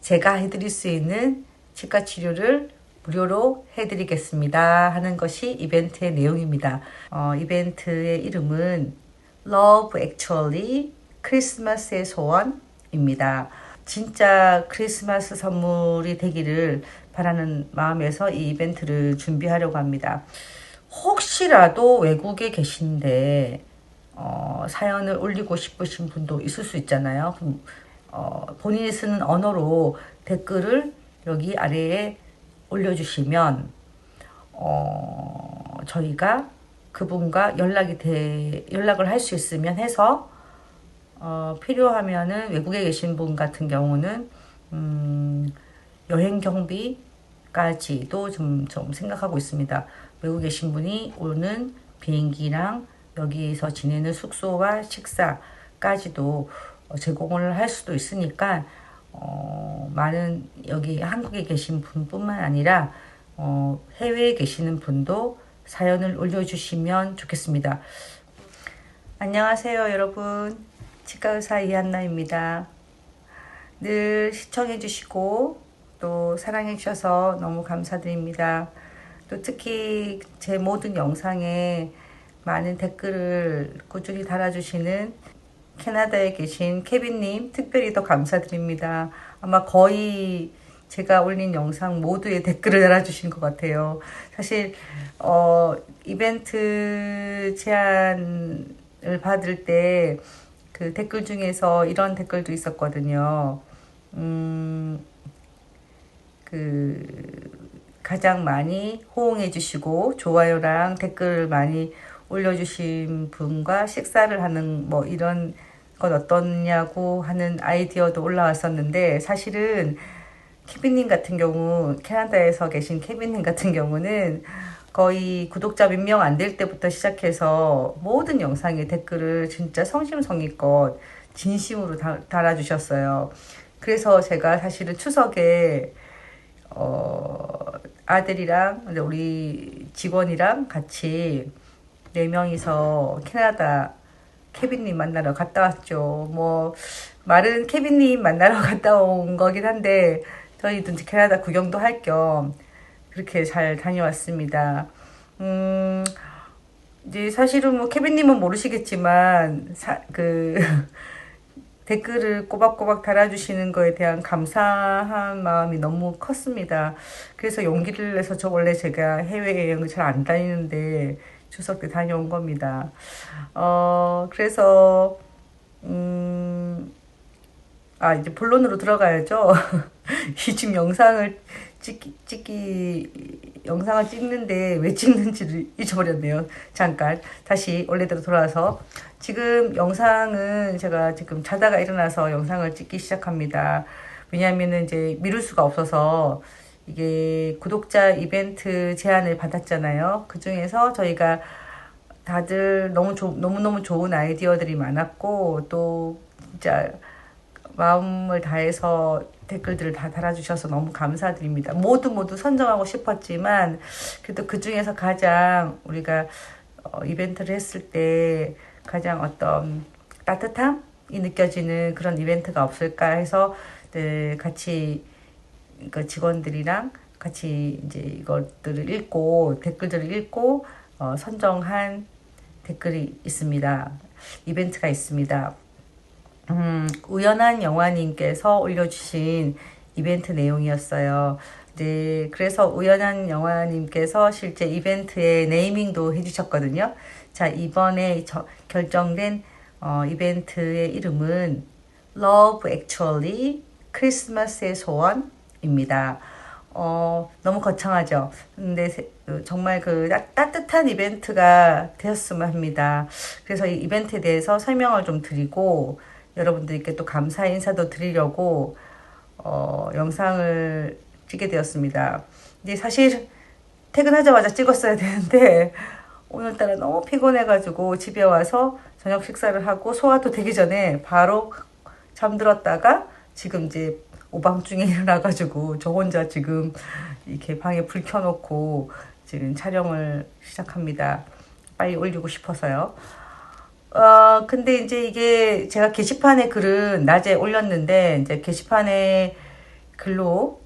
제가 해드릴 수 있는 치과 치료를 무료로 해드리겠습니다 하는 것이 이벤트의 내용입니다. 이벤트의 이름은 Love Actually 크리스마스의 소원입니다. 진짜 크리스마스 선물이 되기를 바라는 마음에서 이 이벤트를 준비하려고 합니다. 혹시라도 외국에 계신데 사연을 올리고 싶으신 분도 있을 수 있잖아요. 본인이 쓰는 언어로 댓글을 여기 아래에 올려주시면 저희가 그분과 연락을 할 수 있으면 해서 필요하면은 외국에 계신 분 같은 경우는 여행 경비까지도 좀 생각하고 있습니다. 외국에 계신 분이 오는 비행기랑 여기서 지내는 숙소와 식사까지도 제공을 할 수도 있으니까 많은 여기 한국에 계신 분뿐만 아니라 해외에 계시는 분도 사연을 올려주시면 좋겠습니다. 안녕하세요 여러분, 치과의사 이한나입니다. 늘 시청해주시고 또 사랑해주셔서 너무 감사드립니다. 또 특히 제 모든 영상에 많은 댓글을 꾸준히 달아주시는 캐나다에 계신 케빈님 특별히 더 감사드립니다. 아마 거의 제가 올린 영상 모두에 댓글을 달아주신 것 같아요. 사실 이벤트 제안을 받을 때 그 댓글 중에서 이런 댓글도 있었거든요. 가장 많이 호응해 주시고 좋아요랑 댓글을 많이 올려주신 분과 식사를 하는 뭐 이런 건 어떠냐고 하는 아이디어도 올라왔었는데, 사실은 케빈님 같은 경우, 캐나다에서 계신 케빈님 같은 경우는 거의 구독자 몇 명 안 될 때부터 시작해서 모든 영상에 댓글을 진짜 성심성의껏 진심으로 달아주셨어요. 그래서 제가 사실은 추석에 아들이랑 우리 직원이랑 같이 4명이서 캐나다 케빈님 만나러 갔다 왔죠. 뭐 말은 케빈님 만나러 갔다 온 거긴 한데 저희도 캐나다 구경도 할 겸 그렇게 잘 다녀왔습니다. 이제 사실은 뭐 케빈님은 모르시겠지만 댓글을 꼬박꼬박 달아주시는 거에 대한 감사한 마음이 너무 컸습니다. 그래서 용기를 내서 원래 제가 해외여행을 잘 안 다니는데 추석 때 다녀온 겁니다. 그래서 이제 본론으로 들어가야죠. 이 지금 영상을 찍는데 왜 찍는지를 잊어버렸네요. 잠깐 다시 원래대로 돌아와서, 지금 영상은 제가 지금 자다가 일어나서 영상을 찍기 시작합니다. 왜냐하면은 이제 미룰 수가 없어서 이게 구독자 이벤트 제안을 받았잖아요. 그 중에서 저희가 다들 너무너무 좋은 아이디어들이 많았고, 또 진짜 마음을 다해서 댓글들을 다 달아주셔서 너무 감사드립니다. 모두 선정하고 싶었지만 그래도 그 중에서 가장 우리가 이벤트를 했을 때 가장 어떤 따뜻함이 느껴지는 그런 이벤트가 없을까 해서 같이 직원들이랑 같이 이제 이것들을 읽고 댓글들을 읽고 선정한 댓글이 있습니다. 이벤트가 있습니다. 우연한 영화님께서 올려주신 이벤트 내용이었어요. 네, 그래서 우연한 영화님께서 실제 이벤트에 네이밍도 해주셨거든요. 자, 이번에 결정된 이벤트의 이름은 Love Actually 크리스마스의 소원입니다. 너무 거창하죠. 근데 정말 따뜻한 이벤트가 되었으면 합니다. 그래서 이 이벤트에 대해서 설명을 좀 드리고 여러분들께 또 감사 인사도 드리려고 영상을 찍게 되었습니다. 근데 사실 퇴근하자마자 찍었어야 되는데 오늘따라 너무 피곤해가지고 집에 와서 저녁 식사를 하고 소화도 되기 전에 바로 잠들었다가 지금 이제 오밤중에 일어나가지고 저 혼자 지금 이렇게 방에 불 켜놓고 지금 촬영을 시작합니다. 빨리 올리고 싶어서요. 근데 이제 이게 제가 게시판에 글은 낮에 올렸는데 이제 게시판에 글로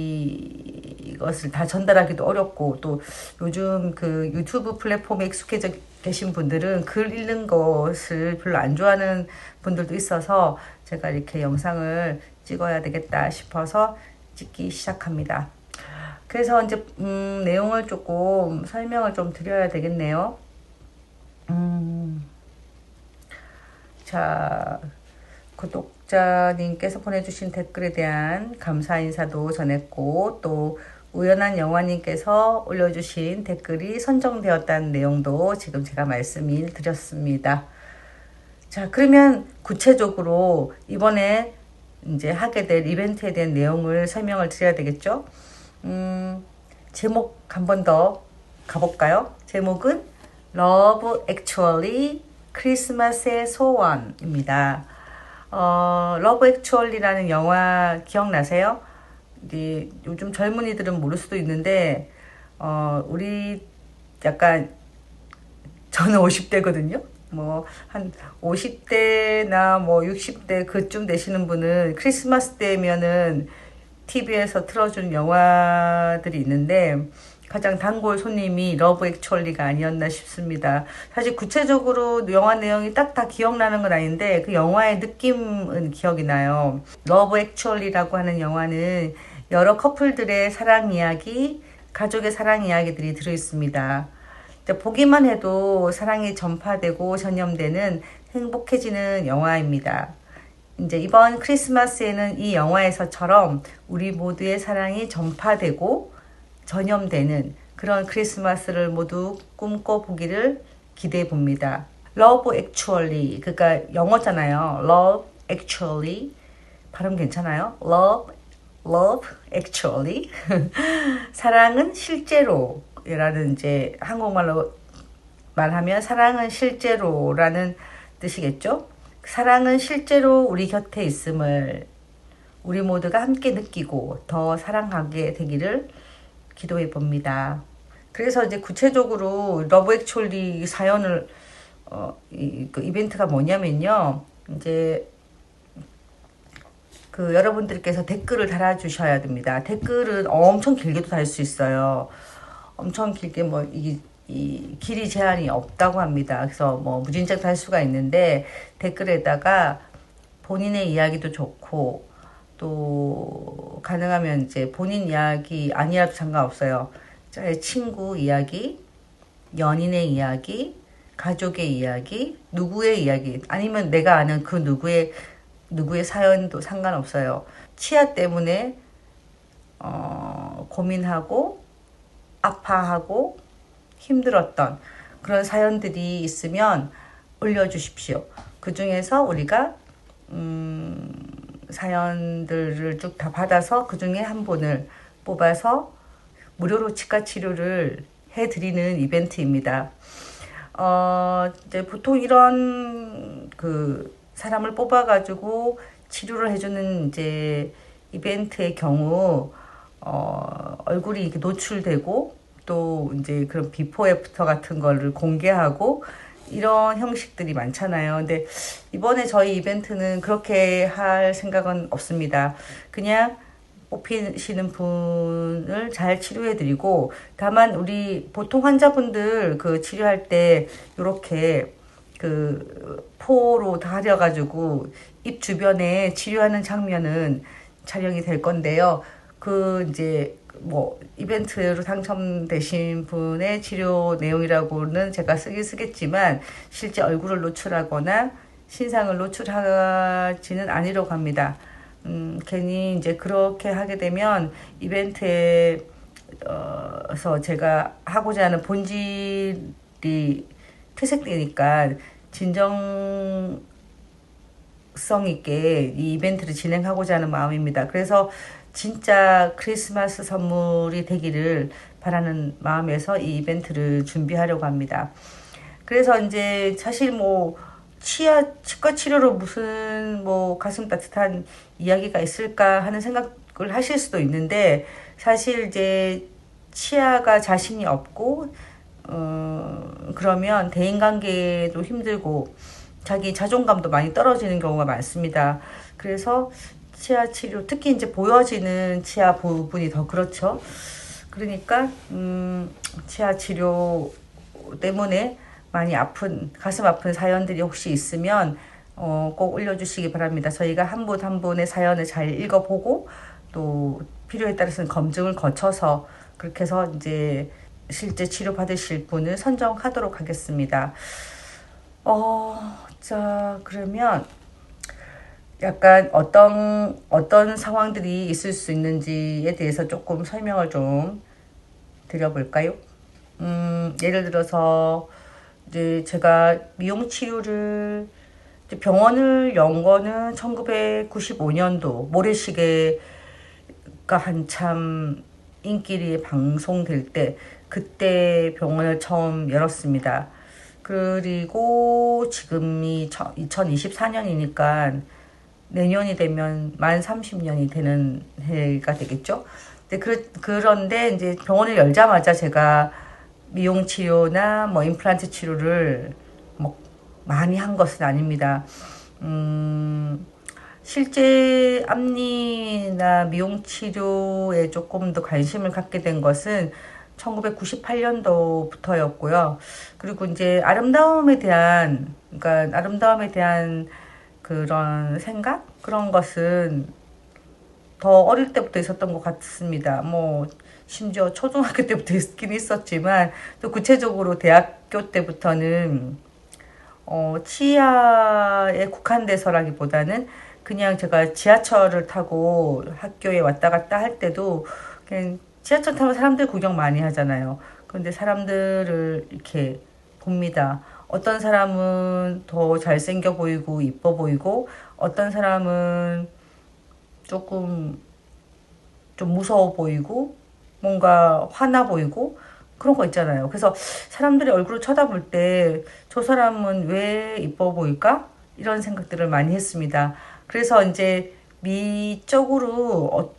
이것을 다 전달하기도 어렵고, 또 요즘 그 유튜브 플랫폼에 익숙해져 계신 분들은 글 읽는 것을 별로 안 좋아하는 분들도 있어서 제가 이렇게 영상을 찍어야 되겠다 싶어서 찍기 시작합니다. 그래서 이제 내용을 조금 설명을 좀 드려야 되겠네요. 자, 구독자님께서 보내주신 댓글에 대한 감사 인사도 전했고, 또 우연한 영화님께서 올려주신 댓글이 선정되었다는 내용도 지금 제가 말씀을 드렸습니다. 자, 그러면 구체적으로 이번에 이제 하게 될 이벤트에 대한 내용을 설명을 드려야 되겠죠? 제목 한 번 더 가볼까요? 제목은 Love Actually 크리스마스의 소원입니다. Love Actually라는 영화 기억나세요? 이제 요즘 젊은이들은 모를 수도 있는데, 우리 약간, 저는 50대거든요? 뭐, 한 50대나 뭐 60대 그쯤 되시는 분은 크리스마스 때면은 TV에서 틀어준 영화들이 있는데, 가장 단골 손님이 러브 액츄얼리가 아니었나 싶습니다. 사실 구체적으로 영화 내용이 딱 다 기억나는 건 아닌데 그 영화의 느낌은 기억이 나요. 러브 액츄얼리라고 하는 영화는 여러 커플들의 사랑 이야기, 가족의 사랑 이야기들이 들어있습니다. 보기만 해도 사랑이 전파되고 전염되는 행복해지는 영화입니다. 이제 이번 크리스마스에는 이 영화에서처럼 우리 모두의 사랑이 전파되고 전염되는 그런 크리스마스를 모두 꿈꿔보기를 기대해 봅니다. Love Actually, 그러니까 영어잖아요. Love Actually, 발음 괜찮아요? Love Actually. 사랑은 실제로 라는 이제 한국말로 말하면 사랑은 실제로라는 뜻이겠죠? 사랑은 실제로 우리 곁에 있음을 우리 모두가 함께 느끼고 더 사랑하게 되기를 기도해 봅니다. 그래서 이제 구체적으로 러브 액츄얼리 사연을 그 이벤트가 뭐냐면요. 이제 그 여러분들께서 댓글을 달아주셔야 됩니다. 댓글은 엄청 길게도 달 수 있어요. 엄청 길게 뭐 이 길이 제한이 없다고 합니다. 그래서 뭐 무진장 달 수가 있는데 댓글에다가 본인의 이야기도 좋고 또 가능하면 이제 본인 이야기 아니라도 상관없어요. 친구 이야기, 연인의 이야기, 가족의 이야기, 누구의 이야기 아니면 내가 아는 그 누구의 사연도 상관없어요. 치아 때문에 고민하고 아파하고 힘들었던 그런 사연들이 있으면 올려주십시오. 그 중에서 우리가 사연들을 쭉 다 받아서 그 중에 한 분을 뽑아서 무료로 치과 치료를 해드리는 이벤트입니다. 이제 보통 이런 그 사람을 뽑아가지고 치료를 해주는 이제 이벤트의 경우 얼굴이 이렇게 노출되고 또 이제 그런 비포 애프터 같은 거를 공개하고 이런 형식들이 많잖아요. 근데 이번에 저희 이벤트는 그렇게 할 생각은 없습니다. 그냥 뽑히시는 분을 잘 치료해드리고, 다만 우리 보통 환자분들 그 치료할 때 이렇게 그 포로 다려가지고 입 주변에 치료하는 장면은 촬영이 될 건데요. 그 이제 뭐 이벤트로 당첨되신 분의 치료 내용이라고는 제가 쓰긴 쓰겠지만 실제 얼굴을 노출하거나 신상을 노출하지는 않으려고 합니다. 괜히 이제 그렇게 하게 되면 이벤트에서 제가 하고자 하는 본질이 퇴색되니까 진정성 있게 이 이벤트를 진행하고자 하는 마음입니다. 그래서 진짜 크리스마스 선물이 되기를 바라는 마음에서 이 이벤트를 준비하려고 합니다. 그래서 이제 사실 뭐 치과 치료로 무슨 뭐 가슴 따뜻한 이야기가 있을까 하는 생각을 하실 수도 있는데, 사실 이제 치아가 자신이 없고 그러면 대인관계도 힘들고 자기 자존감도 많이 떨어지는 경우가 많습니다. 그래서 치아 치료, 특히 이제 보여지는 치아 부분이 더 그렇죠. 그러니까 치아 치료 때문에 많이 아픈, 가슴 아픈 사연들이 혹시 있으면 꼭 올려주시기 바랍니다. 저희가 한 분 한 분의 사연을 잘 읽어보고 또 필요에 따라서는 검증을 거쳐서 그렇게 해서 이제 실제 치료 받으실 분을 선정하도록 하겠습니다. 자, 그러면 약간 어떤 상황들이 있을 수 있는지에 대해서 조금 설명을 좀 드려볼까요? 예를 들어서 이제 제가 미용 치료를 병원을 연 거는 1995년도 모래시계가 한참 인기리에 방송될 때 그때 병원을 처음 열었습니다. 그리고 지금이 2024년이니까 내년이 되면 만 30년이 되는 해가 되겠죠. 그런데 이제 병원을 열자마자 제가 미용 치료나 뭐 임플란트 치료를 뭐 많이 한 것은 아닙니다. 실제 앞니나 미용 치료에 조금 더 관심을 갖게 된 것은 1998년도부터였고요. 그리고 이제 그러니까 아름다움에 대한 그런 생각? 그런 것은 더 어릴 때부터 있었던 것 같습니다. 뭐, 심지어 초등학교 때부터 있긴 있었지만, 또 구체적으로 대학교 때부터는, 치아에 국한돼서라기보다는 그냥 제가 지하철을 타고 학교에 왔다 갔다 할 때도 그냥 지하철 타면 사람들 구경 많이 하잖아요. 그런데 사람들을 이렇게 봅니다. 어떤 사람은 더 잘생겨 보이고 이뻐 보이고 어떤 사람은 조금 좀 무서워 보이고 뭔가 화나 보이고 그런 거 있잖아요. 그래서 사람들이 얼굴을 쳐다볼 때 저 사람은 왜 이뻐 보일까? 이런 생각들을 많이 했습니다. 그래서 이제 미적으로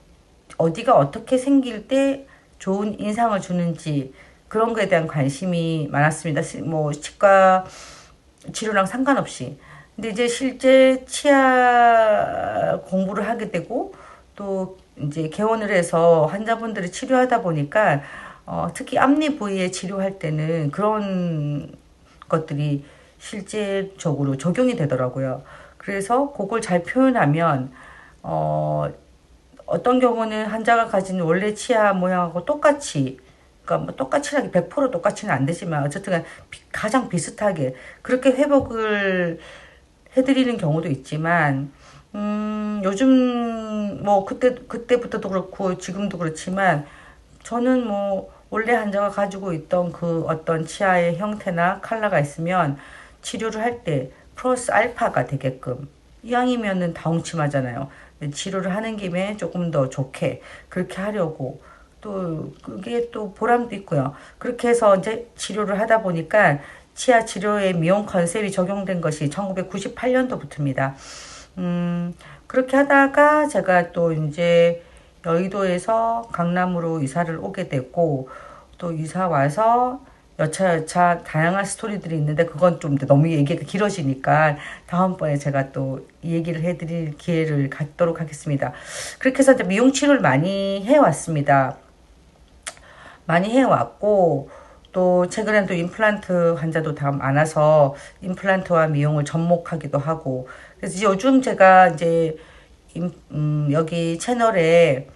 어디가 어떻게 생길 때 좋은 인상을 주는지 그런 거에 대한 관심이 많았습니다. 뭐 치과 치료랑 상관없이. 근데 이제 실제 치아 공부를 하게 되고 또 이제 개원을 해서 환자분들을 치료하다 보니까 특히 앞니 부위에 치료할 때는 그런 것들이 실제적으로 적용이 되더라고요. 그래서 그걸 잘 표현하면 어떤 경우는 환자가 가진 원래 치아 모양하고 똑같이 그러니까 뭐 똑같이라기 100% 똑같이는 안 되지만 어쨌든 가장 비슷하게 그렇게 회복을 해드리는 경우도 있지만 요즘 뭐 그때부터도 그렇고 지금도 그렇지만 저는 뭐 원래 환자가 가지고 있던 그 어떤 치아의 형태나 컬러가 있으면 치료를 할 때 플러스 알파가 되게끔 이왕이면은 다 엉침하잖아요. 치료를 하는 김에 조금 더 좋게 그렇게 하려고 또 그게 또 보람도 있고요. 그렇게 해서 이제 치료를 하다 보니까 치아 치료에 미용 컨셉이 적용된 것이 1998년도부터입니다. 그렇게 하다가 제가 또 이제 여의도에서 강남으로 이사를 오게 됐고 또 이사 와서 여차여차 다양한 스토리들이 있는데 그건 좀 너무 얘기가 길어지니까 다음번에 제가 또 이 얘기를 해드릴 기회를 갖도록 하겠습니다. 그렇게 해서 이제 미용 치료를 많이 해왔습니다. 많이 해왔고 또 최근엔 또 임플란트 환자도 다 많아서 임플란트와 미용을 접목하기도 하고 그래서 요즘 제가 이제 여기 채널에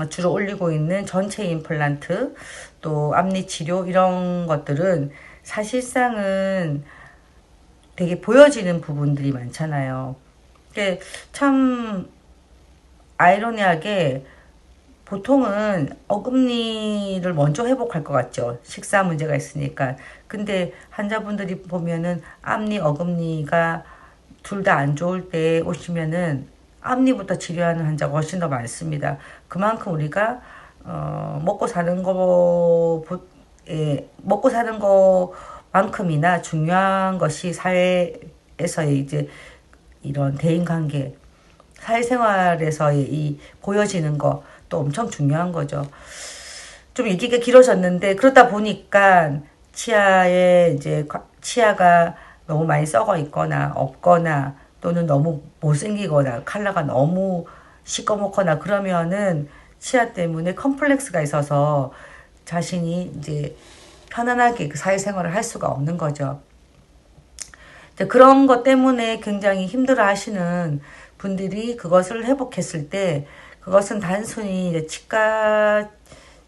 주로 올리고 있는 전체 임플란트 또 앞니 치료 이런 것들은 사실상은 되게 보여지는 부분들이 많잖아요. 근데 참 아이러니하게 보통은 어금니를 먼저 회복할 것 같죠. 식사 문제가 있으니까. 근데 환자분들이 보면은 앞니, 어금니가 둘 다 안 좋을 때 오시면은 앞니부터 치료하는 환자가 훨씬 더 많습니다. 그만큼 우리가 먹고 사는 먹고 사는 거만큼이나 중요한 것이 사회에서의 이제 이런 대인관계, 사회생활에서의 이 보여지는 거 또 엄청 중요한 거죠. 좀 얘기가 길어졌는데 그러다 보니까 치아에 이제 치아가 너무 많이 썩어 있거나 없거나 또는 너무 못생기거나 컬러가 너무 시꺼멓거나 그러면은 치아 때문에 컴플렉스가 있어서 자신이 이제 편안하게 그 사회생활을 할 수가 없는 거죠. 그런 것 때문에 굉장히 힘들어 하시는 분들이 그것을 회복했을 때 그것은 단순히 이제 치과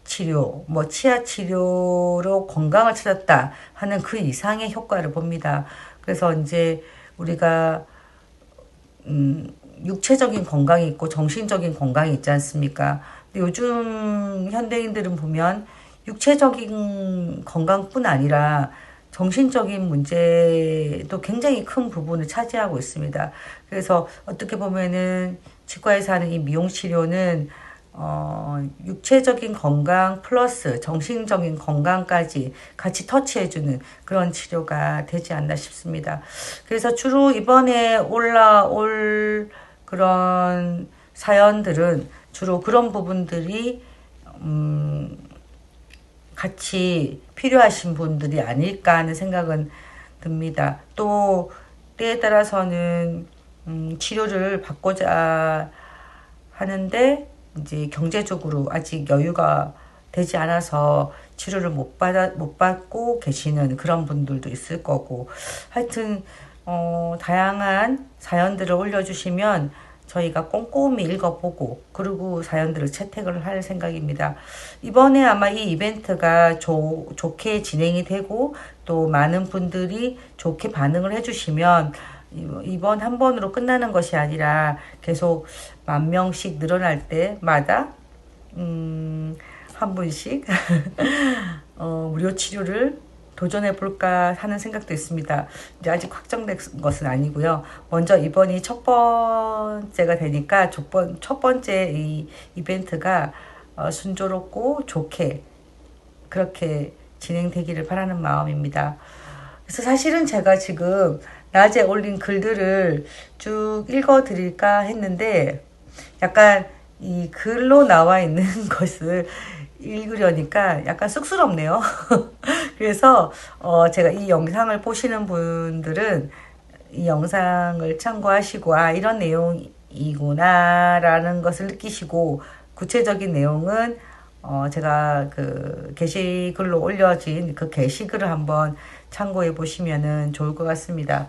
치료, 뭐 치아 치료로 건강을 찾았다 하는 그 이상의 효과를 봅니다. 그래서 이제 우리가 육체적인 건강이 있고 정신적인 건강이 있지 않습니까? 근데 요즘 현대인들은 보면 육체적인 건강뿐 아니라 정신적인 문제도 굉장히 큰 부분을 차지하고 있습니다. 그래서 어떻게 보면은 치과에서 하는 이 미용 치료는 육체적인 건강 플러스 정신적인 건강까지 같이 터치해주는 그런 치료가 되지 않나 싶습니다. 그래서 주로 이번에 올라올 그런 사연들은 주로 그런 부분들이 같이 필요하신 분들이 아닐까 하는 생각은 듭니다. 또 때에 따라서는 치료를 받고자 하는데 이제 경제적으로 아직 여유가 되지 않아서 치료를 못 받고 계시는 그런 분들도 있을 거고 하여튼 다양한 사연들을 올려주시면 저희가 꼼꼼히 읽어보고 그리고 사연들을 채택을 할 생각입니다. 이번에 아마 이 이벤트가 좋게 진행이 되고 또 많은 분들이 좋게 반응을 해주시면 이번 한 번으로 끝나는 것이 아니라 계속 10,000명씩 늘어날 때마다 한 분씩 무료 치료를 도전해 볼까 하는 생각도 있습니다. 이제 아직 확정된 것은 아니고요. 먼저 이번이 첫 번째가 되니까 첫 번째 이 이벤트가 순조롭고 좋게 그렇게 진행되기를 바라는 마음입니다. 그래서 사실은 제가 지금 낮에 올린 글들을 쭉 읽어드릴까 했는데 약간 이 글로 나와 있는 것을 읽으려니까 약간 쑥스럽네요. 그래서 제가 이 영상을 보시는 분들은 이 영상을 참고하시고 이런 내용이구나 라는 것을 느끼시고 구체적인 내용은 제가 그 게시글로 올려진 그 게시글을 한번 참고해 보시면 좋을 것 같습니다.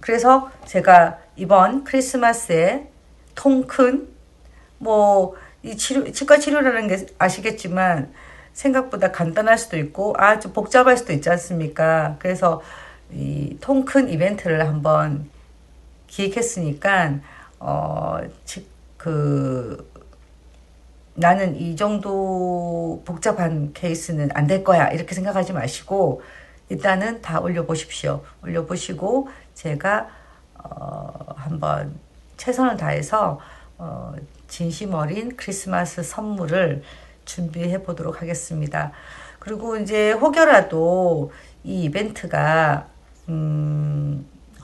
그래서 제가 이번 크리스마스에 통큰 이 치과 치료라는 게 아시겠지만 생각보다 간단할 수도 있고 아주 복잡할 수도 있지 않습니까? 그래서 이 통큰 이벤트를 한번 기획했으니까 나는 이 정도 복잡한 케이스는 안 될 거야 이렇게 생각하지 마시고 일단은 다 올려보십시오. 올려보시고 제가 한번 최선을 다해서 진심 어린 크리스마스 선물을 준비해 보도록 하겠습니다. 그리고 이제 혹여라도 이 이벤트가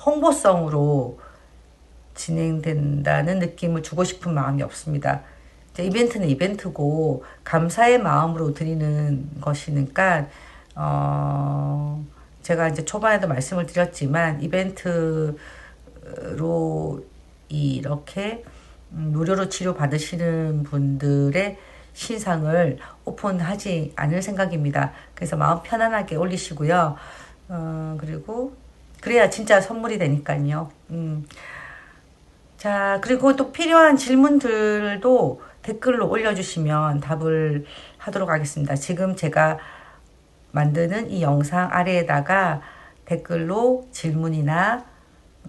홍보성으로 진행된다는 느낌을 주고 싶은 마음이 없습니다. 이벤트는 이벤트고 감사의 마음으로 드리는 것이니까 제가 이제 초반에도 말씀을 드렸지만 이벤트로 이렇게 무료로 치료 받으시는 분들의 신상을 오픈하지 않을 생각입니다. 그래서 마음 편안하게 올리시고요. 그리고 그래야 진짜 선물이 되니까요. 자, 그리고 또 필요한 질문들도 댓글로 올려주시면 답을 하도록 하겠습니다. 지금 제가 만드는 이 영상 아래에다가 댓글로 질문이나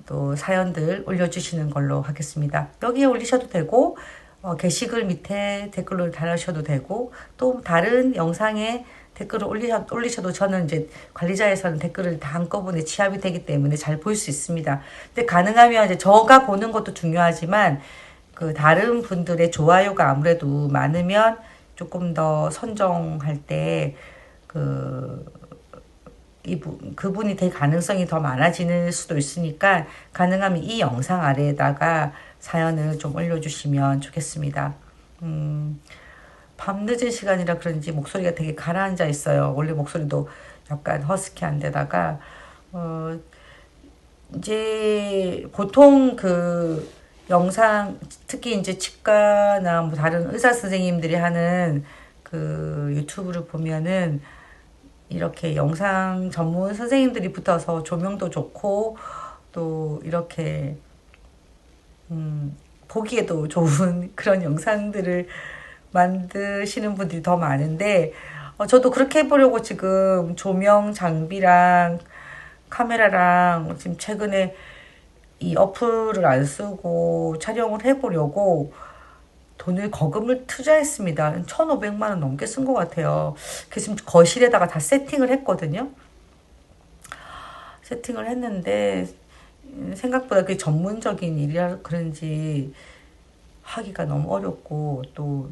또 사연들 올려주시는 걸로 하겠습니다. 여기에 올리셔도 되고 게시글 밑에 댓글로 달으셔도 되고 또 다른 영상에 댓글을 올리셔도 저는 이제 관리자에서는 댓글을 다 한꺼번에 취합이 되기 때문에 잘 볼 수 있습니다. 근데 가능하면 이제 저가 보는 것도 중요하지만 그 다른 분들의 좋아요가 아무래도 많으면 조금 더 선정할 때 그분이 될 가능성이 더 많아지는 수도 있으니까 가능하면 이 영상 아래에다가 사연을 좀 올려주시면 좋겠습니다. 밤늦은 시간이라 그런지 목소리가 되게 가라앉아 있어요. 원래 목소리도 약간 허스키한 데다가 이제 보통 그 영상, 특히 이제 치과나 뭐 다른 의사 선생님들이 하는 그 유튜브를 보면은 이렇게 영상 전문 선생님들이 붙어서 조명도 좋고 또 이렇게 보기에도 좋은 그런 영상들을 만드시는 분들이 더 많은데 저도 그렇게 해보려고 지금 조명 장비랑 카메라랑 지금 최근에 이 어플을 안 쓰고 촬영을 해보려고 돈을 거금을 투자했습니다. 1,500만 원 넘게 쓴 것 같아요. 그래서 지금 거실에다가 다 세팅을 했거든요. 세팅을 했는데 생각보다 그게 전문적인 일이라 그런지 하기가 너무 어렵고 또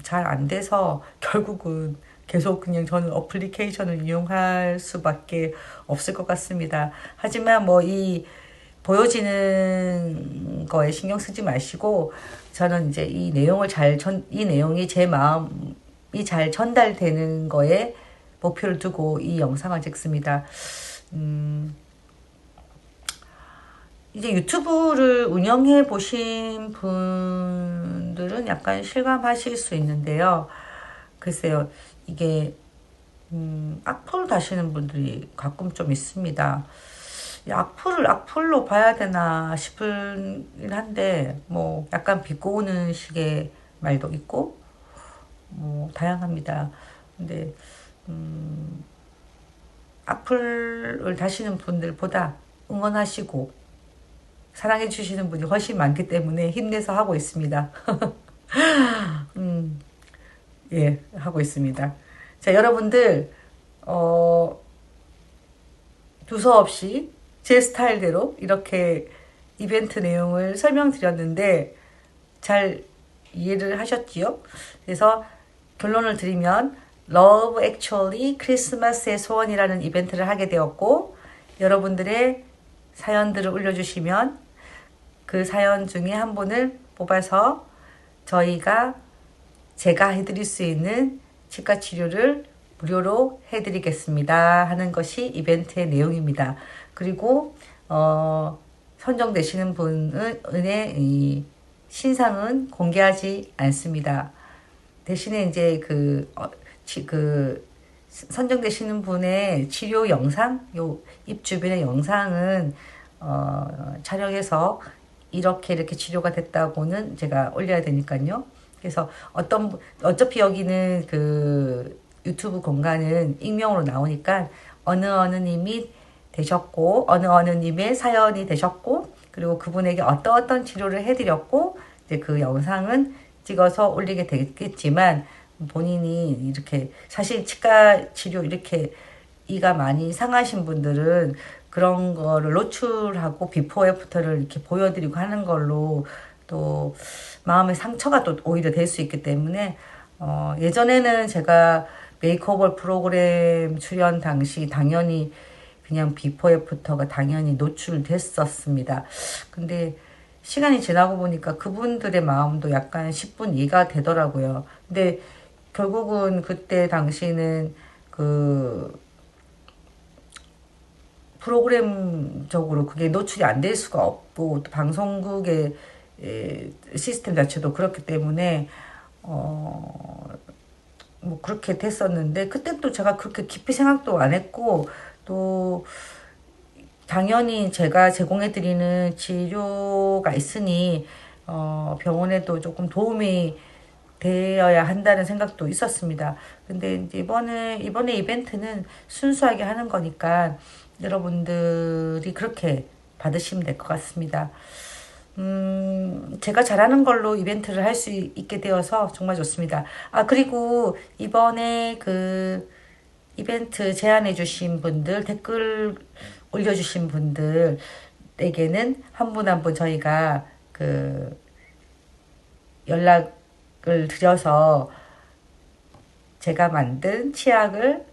잘 안 돼서 결국은 계속 그냥 저는 어플리케이션을 이용할 수밖에 없을 것 같습니다. 하지만 뭐 이 보여지는 거에 신경 쓰지 마시고 저는 이제 이 내용이 제 마음이 잘 전달되는 거에 목표를 두고 이 영상을 찍습니다. 이제 유튜브를 운영해 보신 분들은 약간 실감하실 수 있는데요. 글쎄요, 이게, 악플 다시는 분들이 가끔 좀 있습니다. 이 악플을 악플로 봐야 되나 싶긴 한데, 뭐, 약간 비꼬는 식의 말도 있고, 뭐, 다양합니다. 근데, 악플을 다시는 분들보다 응원하시고, 사랑해 주시는 분이 훨씬 많기 때문에 힘내서 하고 있습니다. 예, 하고 있습니다. 자, 여러분들, 어, 두서없이 제 스타일대로 이렇게 이벤트 내용을 설명드렸는데 잘 이해를 하셨지요? 그래서 결론을 드리면 Love Actually 크리스마스의 소원이라는 이벤트를 하게 되었고 여러분들의 사연들을 올려주시면 그 사연 중에 한 분을 뽑아서 제가 해드릴 수 있는 치과 치료를 무료로 해드리겠습니다 하는 것이 이벤트의 내용입니다. 그리고 선정되시는 분의 이 신상은 공개하지 않습니다. 대신에 이제 그 선정되시는 분의 치료 영상, 요 입 주변의 영상은 촬영해서 이렇게 치료가 됐다고는 제가 올려야 되니까요. 그래서 어차피 여기는 그 유튜브 공간은 익명으로 나오니까 어느 님이 되셨고, 어느 님의 사연이 되셨고, 그리고 그분에게 어떤 치료를 해드렸고, 이제 그 영상은 찍어서 올리게 되겠지만, 본인이 이렇게, 사실 치과 치료 이렇게 이가 많이 상하신 분들은 그런 거를 노출하고 비포 애프터를 이렇게 보여드리고 하는 걸로 또 마음의 상처가 또 오히려 될 수 있기 때문에 예전에는 제가 메이크오버 프로그램 출연 당시 당연히 그냥 비포 애프터가 당연히 노출됐었습니다. 근데 시간이 지나고 보니까 그분들의 마음도 약간 10분 이해가 되더라고요. 근데 결국은 그때 당시는 그 프로그램적으로 그게 노출이 안 될 수가 없고 또 방송국의 시스템 자체도 그렇기 때문에 뭐 그렇게 됐었는데 그때 또 제가 그렇게 깊이 생각도 안 했고 또 당연히 제가 제공해드리는 치료가 있으니 병원에도 조금 도움이 되어야 한다는 생각도 있었습니다. 근데 이제 이번에 이벤트는 순수하게 하는 거니까 여러분들이 그렇게 받으시면 될 것 같습니다. 제가 잘하는 걸로 이벤트를 할 수 있게 되어서 정말 좋습니다. 아, 그리고 이번에 그 이벤트 제안해주신 분들, 댓글 올려주신 분들에게는 한 분 한 분 저희가 그 연락을 드려서 제가 만든 치약을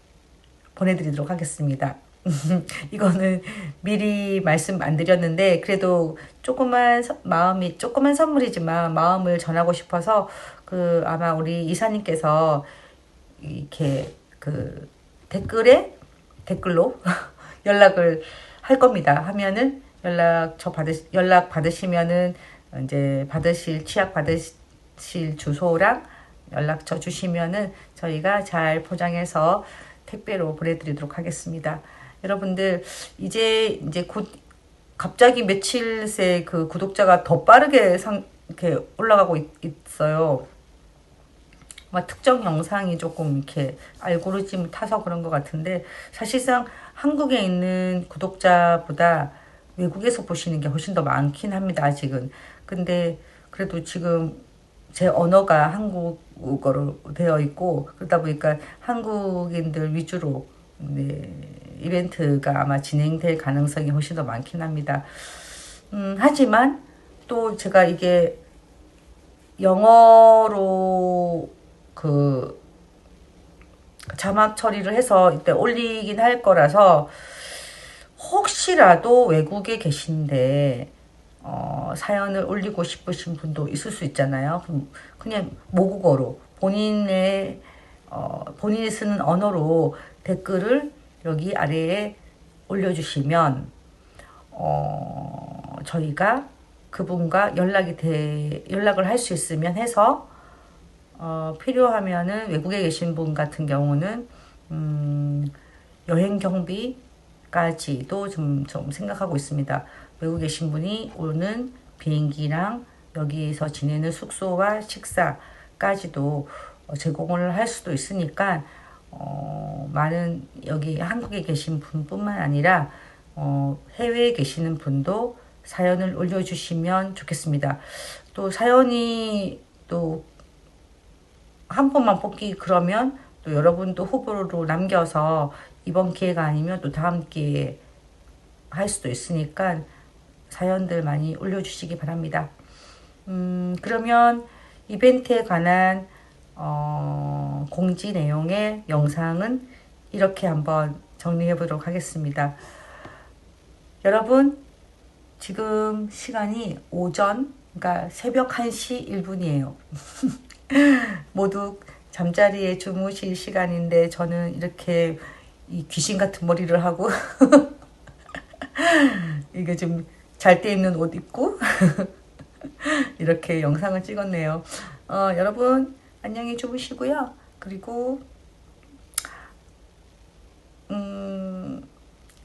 보내드리도록 하겠습니다. 이거는 미리 말씀 안 드렸는데 그래도 조그만 선물이지만 마음을 전하고 싶어서 그 아마 우리 이사님께서 이렇게 그 댓글로 연락을 할 겁니다. 하면은 연락 받으시면은 이제 취약 받으실 주소랑 연락처 주시면은 저희가 잘 포장해서 택배로 보내드리도록 하겠습니다. 여러분들 이제 곧 갑자기 며칠 새 그 구독자가 더 빠르게 이렇게 올라가고 있어요. 막 특정 영상이 조금 이렇게 알고리즘 타서 그런 것 같은데, 사실상 한국에 있는 구독자보다 외국에서 보시는 게 훨씬 더 많긴 합니다, 아직은. 근데 그래도 지금 제 언어가 한국어로 되어 있고, 그러다 보니까 한국인들 위주로 네, 이벤트가 아마 진행될 가능성이 훨씬 더 많긴 합니다. 하지만 또 제가 이게 영어로 그 자막 처리를 해서 이때 올리긴 할 거라서, 혹시라도 외국에 계신데 사연을 올리고 싶으신 분도 있을 수 있잖아요. 그럼 그냥 모국어로 본인이 쓰는 언어로 댓글을 여기 아래에 올려주시면 저희가 그분과 연락을 할 수 있으면 해서 필요하면은 외국에 계신 분 같은 경우는 여행 경비까지도 좀 생각하고 있습니다. 외국에 계신 분이 오는 비행기랑 여기서 지내는 숙소와 식사까지도 제공을 할 수도 있으니까 많은 여기 한국에 계신 분뿐만 아니라 해외에 계시는 분도 사연을 올려주시면 좋겠습니다. 또 사연이 또 한 번만 뽑기 그러면 또 여러분도 후보로 남겨서 이번 기회가 아니면 또 다음 기회에 할 수도 있으니까 사연들 많이 올려주시기 바랍니다. 그러면 이벤트에 관한 공지 내용의 영상은 이렇게 한번 정리해 보도록 하겠습니다. 여러분, 지금 시간이 그러니까 새벽 1시 1분이에요. 모두 잠자리에 주무실 시간인데 저는 이렇게 이 귀신 같은 머리를 하고 이게 좀 잘 때 입는 옷 입고 이렇게 영상을 찍었네요. 여러분 안녕히 주무시고요. 그리고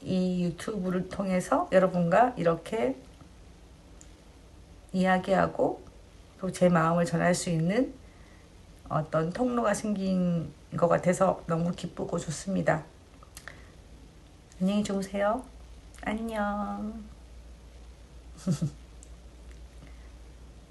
이 유튜브를 통해서 여러분과 이렇게 이야기하고 또 제 마음을 전할 수 있는 어떤 통로가 생긴 것 같아서 너무 기쁘고 좋습니다. 안녕히 주무세요. 안녕.